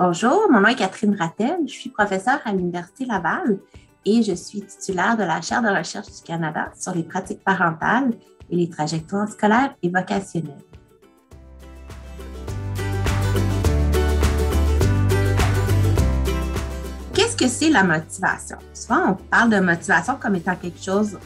Bonjour, mon nom est Catherine Rattel, je suis professeure à l'Université Laval et je suis titulaire de la Chaire de recherche du Canada sur les pratiques parentales et les trajectoires scolaires et vocationnelles. Qu'est-ce que c'est la motivation? Souvent, on parle de motivation comme étant quelque chose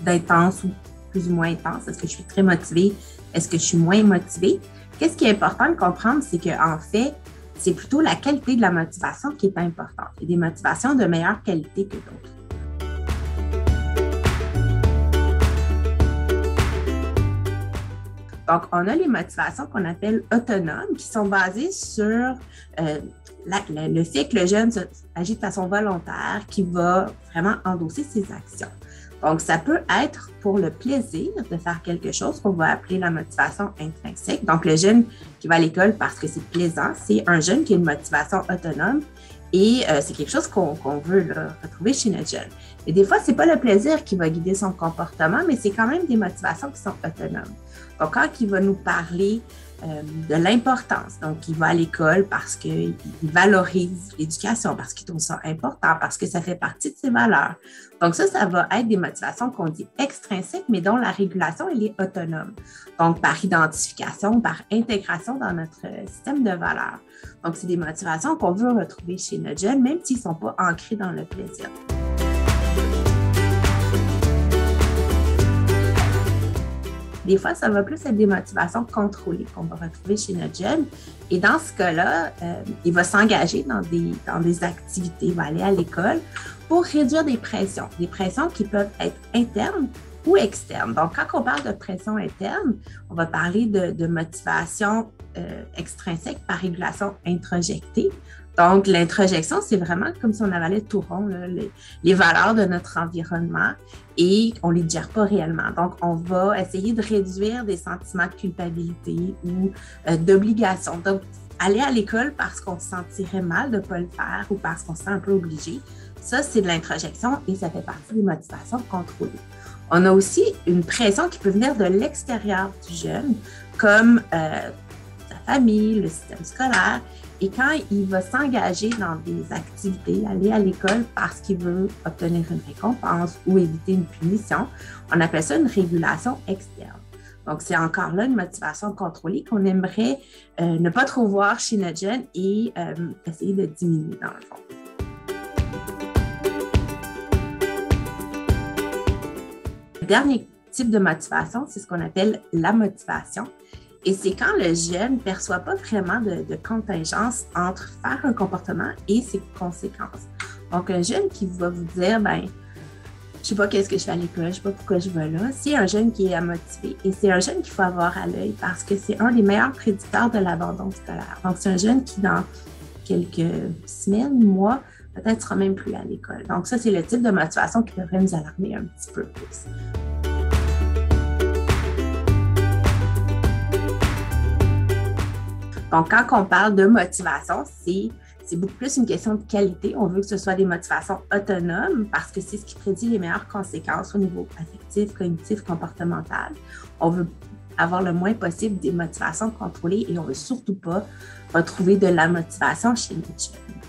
d'intense ou plus ou moins intense. Est-ce que je suis très motivée? Est-ce que je suis moins motivée? Qu'est-ce qui est important de comprendre, c'est qu'en fait, c'est plutôt la qualité de la motivation qui est importante. Il y a des motivations de meilleure qualité que d'autres. Donc, on a les motivations qu'on appelle autonomes, qui sont basées sur le fait que le jeune agit de façon volontaire, qui va vraiment endosser ses actions. Donc, ça peut être pour le plaisir de faire quelque chose qu'on va appeler la motivation intrinsèque. Donc, le jeune qui va à l'école parce que c'est plaisant, c'est un jeune qui a une motivation autonome et c'est quelque chose qu'on veut retrouver chez notre jeune. Et des fois, ce n'est pas le plaisir qui va guider son comportement, mais c'est quand même des motivations qui sont autonomes. Donc, quand il va nous parler de l'importance, donc il va à l'école parce qu'il valorise l'éducation, parce qu'il trouve ça important, parce que ça fait partie de ses valeurs. Donc ça va être des motivations qu'on dit extrinsèques, mais dont la régulation, elle est autonome. Donc, par identification, par intégration dans notre système de valeurs. Donc, c'est des motivations qu'on veut retrouver chez notre jeune, même s'ils ne sont pas ancrés dans le plaisir. Des fois, ça va plus être des motivations contrôlées qu'on va retrouver chez notre jeune. Et dans ce cas-là, il va s'engager dans des activités, il va aller à l'école pour réduire des pressions qui peuvent être internes ou externes. Donc, quand on parle de pression interne, on va parler de motivation extrinsèque par régulation introjectée. Donc, l'introjection, c'est vraiment comme si on avalait tout rond, les valeurs de notre environnement et on ne les digère pas réellement. Donc, on va essayer de réduire des sentiments de culpabilité ou d'obligation. Donc, aller à l'école parce qu'on se sentirait mal de ne pas le faire ou parce qu'on se sent un peu obligé, ça, c'est de l'introjection et ça fait partie des motivations contrôlées. On a aussi une pression qui peut venir de l'extérieur du jeune, comme sa famille, le système scolaire. Et quand il va s'engager dans des activités, aller à l'école parce qu'il veut obtenir une récompense ou éviter une punition, on appelle ça une régulation externe. Donc, c'est encore là une motivation contrôlée qu'on aimerait ne pas trop voir chez notre jeune et essayer de diminuer dans le fond. Le dernier type de motivation, c'est ce qu'on appelle la motivation. Et c'est quand le jeune ne perçoit pas vraiment de contingence entre faire un comportement et ses conséquences. Donc, un jeune qui va vous dire, je ne sais pas qu'est-ce que je fais à l'école, je ne sais pas pourquoi je vais là, c'est un jeune qui est motivé et c'est un jeune qu'il faut avoir à l'œil parce que c'est un des meilleurs prédicteurs de l'abandon scolaire. Donc, c'est un jeune qui, dans quelques semaines, mois, peut-être sera même plus à l'école. Donc, ça, c'est le type de motivation qui devrait nous alarmer un petit peu plus. Donc, quand on parle de motivation, c'est beaucoup plus une question de qualité. On veut que ce soit des motivations autonomes parce que c'est ce qui prédit les meilleures conséquences au niveau affectif, cognitif, comportemental. On veut avoir le moins possible des motivations contrôlées et on ne veut surtout pas retrouver de la motivation chez les jeunes.